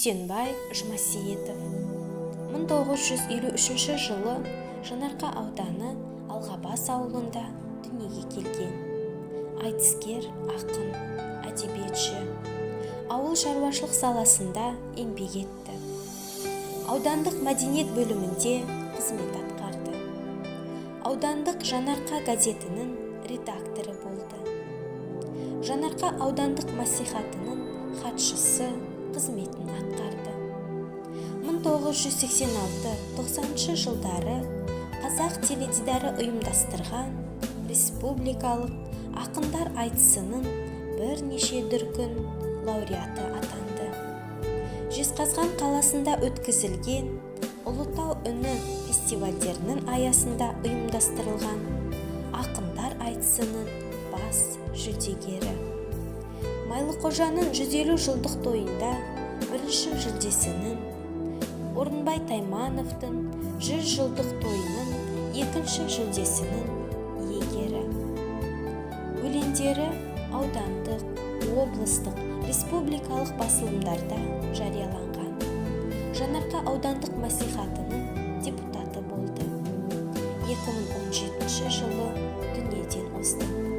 Дүйсенбай Жұмасейітов 1953 жылы Жаңарқа ауданы Алғабас ауылында дүниеге келген. Айтыскер, ақын, әдебиетші. Ауыл шаруашылық саласында еңбек етті. Аудандық мәдениет бөлімінде қызмет атқарды. Аудандық Жаңарқа газетінің редакторы болды. Жаңарқа аудандық мәслихатының хатшысы қызметін атқарды. 1986-90 жылдары Қазақ теледидары ұйымдастырған республикалық ақындар айтысының бірнеше дүркін лауреаты атанды. Жезқазған қаласында өткізілген Ұлытау үні фестивальдерінің аясында ұйымдастырылған ақындар айтысының бас жүлдегері. Майлықожаның 150 жылдық тойында бірінші жүлдесінің, Орынбай Таймановтың 100 жылдық тойының екінші жүлдесінің иегері. Өлеңдері аудандық, облыстық, республикалық басылымдарда жарияланған. Жаңарқа аудандық мәслихатының депутаты болды. 2017 жылы дүниеден озды.